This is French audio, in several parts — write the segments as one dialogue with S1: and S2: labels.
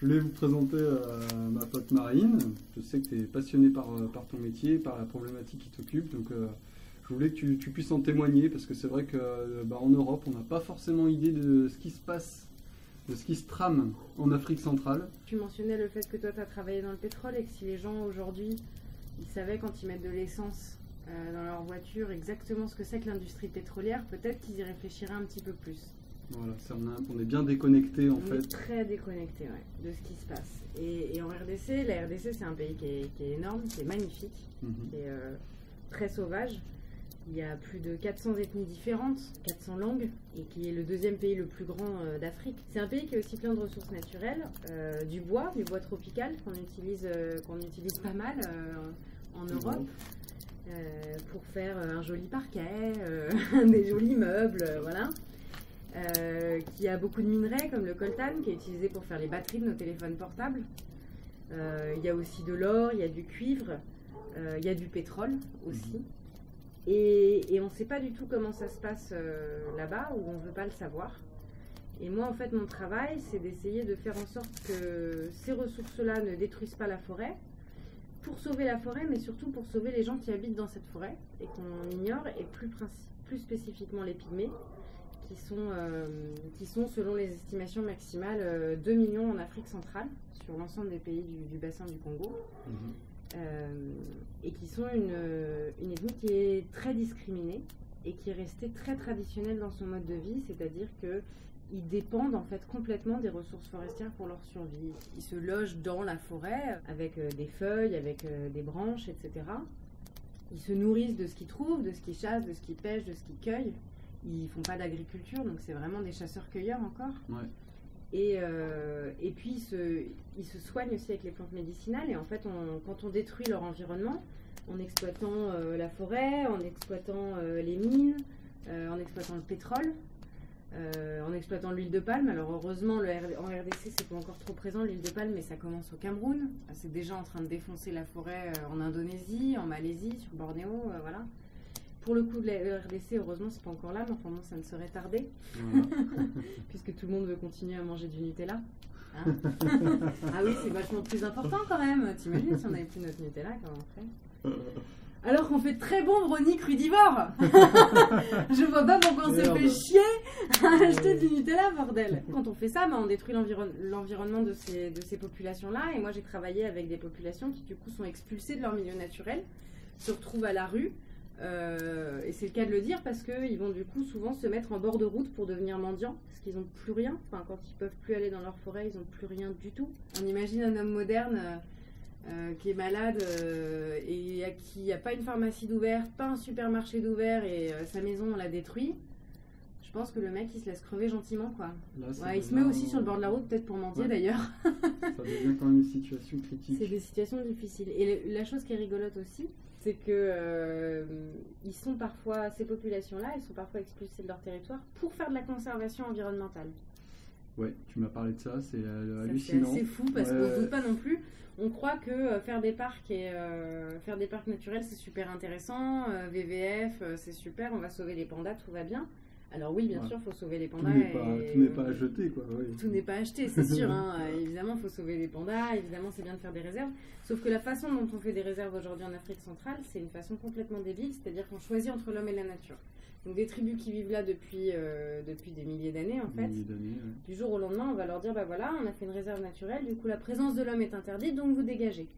S1: Je voulais vous présenter ma pote Marine. Je sais que tu es passionnée par ton métier, par la problématique qui t'occupe. Donc, je voulais que tu puisses en témoigner parce que c'est vrai qu'en Europe, on n'a pas forcément idée de ce qui se passe, de ce qui se trame en Afrique centrale.
S2: Tu mentionnais le fait que toi, tu as travaillé dans le pétrole et que si les gens aujourd'hui, ils savaient quand ils mettent de l'essence dans leur voiture exactement ce que c'est que l'industrie pétrolière, peut-être qu'ils y réfléchiraient un petit peu plus.
S1: Voilà, on est bien déconnecté en fait.
S2: On est très déconnecté de ce qui se passe. Et en RDC, la RDC c'est un pays qui est énorme, qui est magnifique, qui est très sauvage. Il y a plus de 400 ethnies différentes, 400 langues, et qui est le deuxième pays le plus grand d'Afrique. C'est un pays qui est aussi plein de ressources naturelles, du bois tropical qu'on utilise pas mal en Europe. Pour faire un joli parquet, des jolis meubles, voilà. Qui a beaucoup de minerais comme le coltan qui est utilisé pour faire les batteries de nos téléphones portables. Il y a aussi de l'or, il y a du cuivre, il y a du pétrole aussi. Et on ne sait pas du tout comment ça se passe là-bas, ou on ne veut pas le savoir. Et moi, en fait, mon travail, c'est d'essayer de faire en sorte que ces ressources-là ne détruisent pas la forêt, pour sauver la forêt, mais surtout pour sauver les gens qui habitent dans cette forêt et qu'on ignore, et plus spécifiquement les pygmées, qui sont, selon les estimations maximales, 2 millions en Afrique centrale, sur l'ensemble des pays du bassin du Congo, et qui sont une ethnie qui est très discriminée et qui est restée très traditionnelle dans son mode de vie, c'est-à-dire qu'ils dépendent en fait complètement des ressources forestières pour leur survie. Ils se logent dans la forêt avec des feuilles, avec des branches, etc. Ils se nourrissent de ce qu'ils trouvent, de ce qu'ils chassent, de ce qu'ils pêchent, de ce qu'ils cueillent. Ils font pas d'agriculture, donc c'est vraiment des chasseurs-cueilleurs encore. Ouais. Et puis ils se soignent aussi avec les plantes médicinales. Et en fait, quand on détruit leur environnement, en exploitant la forêt, en exploitant les mines, en exploitant le pétrole, en exploitant l'huile de palme. Alors heureusement, en RDC, c'est pas encore trop présent l'huile de palme, mais ça commence au Cameroun. C'est déjà en train de défoncer la forêt en Indonésie, en Malaisie, sur Bornéo, voilà. Pour le coup de la RDC, heureusement, c'est pas encore là, mais enfin bon, ça ne saurait tarder. Voilà. Puisque tout le monde veut continuer à manger du Nutella. Hein. Ah oui, c'est vachement plus important quand même. T'imagines si on n'avait plus notre Nutella, comment on ferait? Alors qu'on fait très bon brownie crudivore. Je vois pas pourquoi on s'est fait chier à acheter du Nutella, bordel. Quand on fait ça, on détruit l'environnement de ces populations-là. Et moi, j'ai travaillé avec des populations qui, du coup, sont expulsées de leur milieu naturel, se retrouvent à la rue. Et c'est le cas de le dire parce qu'ils vont du coup souvent se mettre en bord de route pour devenir mendiants parce qu'ils n'ont plus rien. Enfin, quand ils peuvent plus aller dans leur forêt, ils n'ont plus rien du tout. On imagine un homme moderne qui est malade et à qui il n'y a pas une pharmacie d'ouvert, pas un supermarché d'ouvert et sa maison on la détruit. Je pense que le mec il se laisse crever gentiment quoi. Là, ouais, il se met aussi sur le bord de la route peut-être pour mentir d'ailleurs.
S1: Ça devient quand même une situation critique.
S2: C'est des situations difficiles. Et la chose qui est rigolote aussi, c'est que ces populations-là, elles sont parfois expulsées de leur territoire pour faire de la conservation environnementale.
S1: Ouais, tu m'as parlé de ça, c'est hallucinant.
S2: C'est assez fou parce qu'on ne doute pas non plus. On croit que faire des parcs naturels, c'est super intéressant. VVF, c'est super, on va sauver les pandas, tout va bien. Alors oui, bien sûr, il faut sauver les pandas.
S1: Tout n'est pas à jeter, quoi. Oui.
S2: Tout n'est pas acheté, c'est sûr. Hein. Évidemment, il faut sauver les pandas. Évidemment, c'est bien de faire des réserves. Sauf que la façon dont on fait des réserves aujourd'hui en Afrique centrale, c'est une façon complètement débile. C'est-à-dire qu'on choisit entre l'homme et la nature. Donc des tribus qui vivent là depuis des milliers d'années, en fait. Du jour au lendemain, on va leur dire, bah voilà, on a fait une réserve naturelle. Du coup, la présence de l'homme est interdite, donc vous dégagez.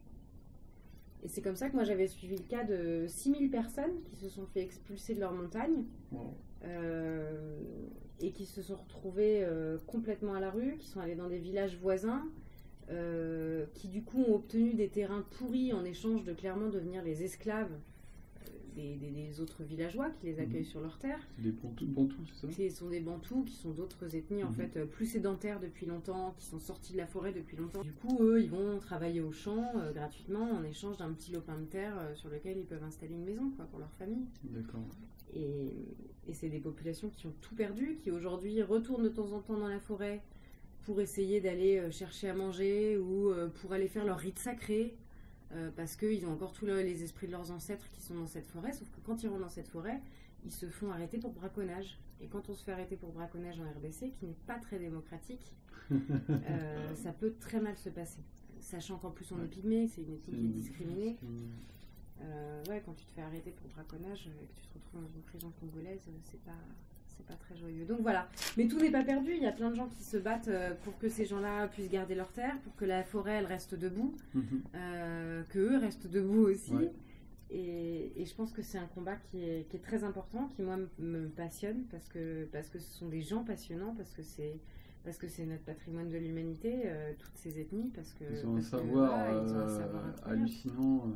S2: Et c'est comme ça que moi, j'avais suivi le cas de 6000 personnes qui se sont fait expulser de leur montagne. Wow. Et qui se sont retrouvés complètement à la rue, qui sont allés dans des villages voisins, qui du coup ont obtenu des terrains pourris en échange de clairement devenir les esclaves des autres villageois qui les accueillent sur leur terre.
S1: C'est des Bantous, c'est ça? Ce
S2: sont des Bantous qui sont d'autres ethnies en fait plus sédentaires depuis longtemps, qui sont sortis de la forêt depuis longtemps. Du coup, eux, ils vont travailler au champ gratuitement en échange d'un petit lopin de terre sur lequel ils peuvent installer une maison quoi, pour leur famille.
S1: D'accord.
S2: Et c'est des populations qui ont tout perdu, qui aujourd'hui retournent de temps en temps dans la forêt pour essayer d'aller chercher à manger ou pour aller faire leur rite sacré. Parce qu'ils ont encore tous les esprits de leurs ancêtres qui sont dans cette forêt, sauf que quand ils rentrent dans cette forêt, ils se font arrêter pour braconnage. Et quand on se fait arrêter pour braconnage en RDC, qui n'est pas très démocratique, ça peut très mal se passer. Sachant qu'en plus on est pygmée, c'est une ethnie qui est discriminée. Ouais, quand tu te fais arrêter pour braconnage et que tu te retrouves dans une prison congolaise, c'est pas très joyeux. Donc voilà. Mais tout n'est pas perdu. Il y a plein de gens qui se battent pour que ces gens-là puissent garder leur terre, pour que la forêt elle reste debout, qu'eux restent debout aussi. Ouais. Et je pense que c'est un combat qui est très important, qui moi me passionne parce que ce sont des gens passionnants, parce que c'est notre patrimoine de l'humanité, toutes ces ethnies,
S1: ils ont un savoir hallucinant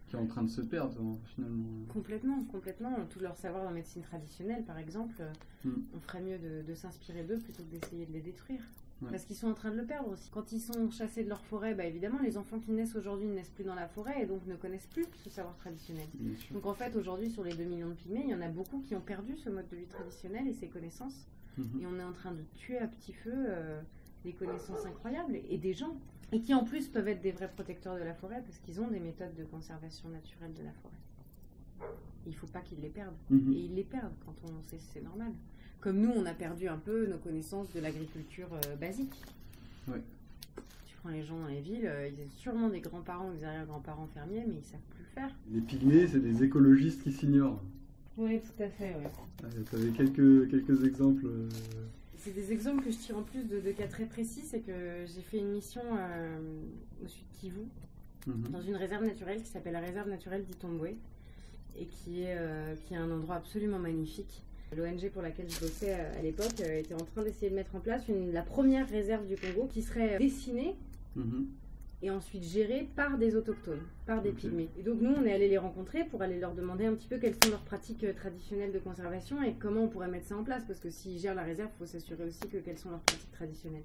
S1: qui est en train de se perdre finalement.
S2: Complètement. Tout leur savoir en médecine traditionnelle, par exemple, on ferait mieux de s'inspirer d'eux plutôt que d'essayer de les détruire. Ouais. Parce qu'ils sont en train de le perdre aussi. Quand ils sont chassés de leur forêt, évidemment, les enfants qui naissent aujourd'hui ne naissent plus dans la forêt et donc ne connaissent plus ce savoir traditionnel. Donc en fait, aujourd'hui, sur les 2 millions de pygmées, il y en a beaucoup qui ont perdu ce mode de vie traditionnel et ses connaissances. Et on est en train de tuer à petit feu des connaissances incroyables et des gens. Et qui en plus peuvent être des vrais protecteurs de la forêt parce qu'ils ont des méthodes de conservation naturelle de la forêt. Il ne faut pas qu'ils les perdent. Et ils les perdent quand on sait, c'est normal. Comme nous, on a perdu un peu nos connaissances de l'agriculture basique.
S1: Ouais.
S2: Tu prends les gens dans les villes, ils ont sûrement des grands-parents ou des arrière-grands-parents fermiers, mais ils ne savent plus le faire.
S1: Les pygmées, c'est des écologistes qui s'ignorent.
S2: Oui, tout à fait, oui.
S1: Tu avais quelques exemples
S2: C'est des exemples que je tire en plus de cas très précis. C'est que j'ai fait une mission au sud de Kivu, dans une réserve naturelle qui s'appelle la réserve naturelle d'Itombwe, et qui est un endroit absolument magnifique. L'ONG pour laquelle je bossais à l'époque était en train d'essayer de mettre en place la première réserve du Congo qui serait dessinée et ensuite gérée par des autochtones, par des pygmées. Et donc nous, on est allé les rencontrer pour aller leur demander un petit peu quelles sont leurs pratiques traditionnelles de conservation et comment on pourrait mettre ça en place, parce que s'ils gèrent la réserve, il faut s'assurer aussi quelles sont leurs pratiques traditionnelles.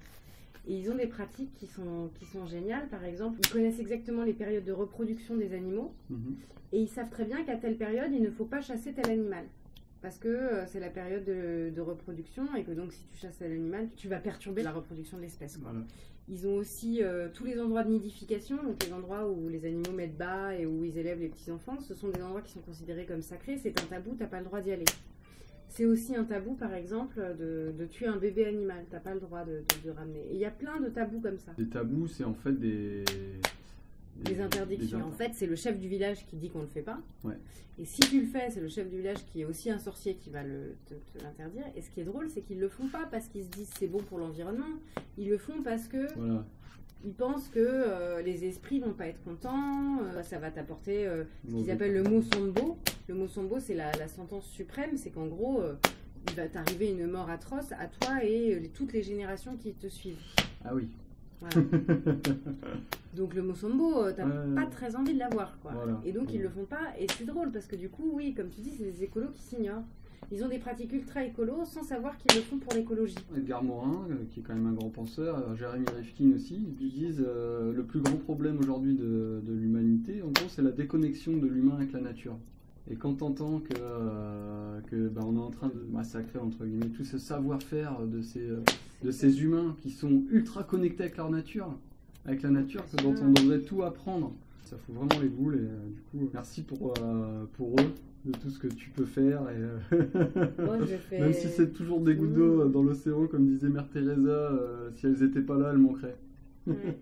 S2: Et ils ont des pratiques qui sont géniales. Par exemple, ils connaissent exactement les périodes de reproduction des animaux et ils savent très bien qu'à telle période, il ne faut pas chasser tel animal. Parce que c'est la période de reproduction et que donc si tu chasses l'animal, tu vas perturber la reproduction de l'espèce. Voilà. Ils ont aussi tous les endroits de nidification, donc les endroits où les animaux mettent bas et où ils élèvent les petits-enfants. Ce sont des endroits qui sont considérés comme sacrés, c'est un tabou, t'as pas le droit d'y aller. C'est aussi un tabou, par exemple, de tuer un bébé animal, t'as pas le droit de ramener. Et il y a plein de tabous comme ça.
S1: Les tabous, c'est en fait des
S2: interdictions. En fait, c'est le chef du village qui dit qu'on ne le fait pas.
S1: Ouais.
S2: Et si tu le fais, c'est le chef du village qui est aussi un sorcier qui va te l'interdire. Et ce qui est drôle, c'est qu'ils le font pas parce qu'ils se disent c'est bon pour l'environnement. Ils le font parce que ils pensent que les esprits vont pas être contents. Ça va t'apporter ce qu'ils appellent le mosombo. Le mosombo, c'est la sentence suprême. C'est qu'en gros, il va t'arriver une mort atroce à toi et toutes les générations qui te suivent.
S1: Ah oui.
S2: Voilà. Donc le mosombo, t'as pas très envie de l'avoir, quoi. Voilà. Et donc ils le font pas, et c'est drôle parce que du coup, oui, comme tu dis, c'est des écolos qui s'ignorent. Ils ont des pratiques ultra écolos sans savoir qu'ils le font pour l'écologie.
S1: Edgar Morin, qui est quand même un grand penseur, Jérémy Rifkin aussi, ils disent le plus grand problème aujourd'hui de l'humanité, en gros, c'est la déconnexion de l'humain avec la nature. Et quand t'entends on est en train de massacrer entre guillemets tout ce savoir-faire de ces humains qui sont ultra connectés avec leur nature, dont on devrait tout apprendre, ça fout vraiment les boules. Et du coup, merci pour eux de tout ce que tu peux faire. Et même si c'est toujours des gouttes d'eau dans l'océan, comme disait Mère Teresa, si elles n'étaient pas là, elles manqueraient. Ouais.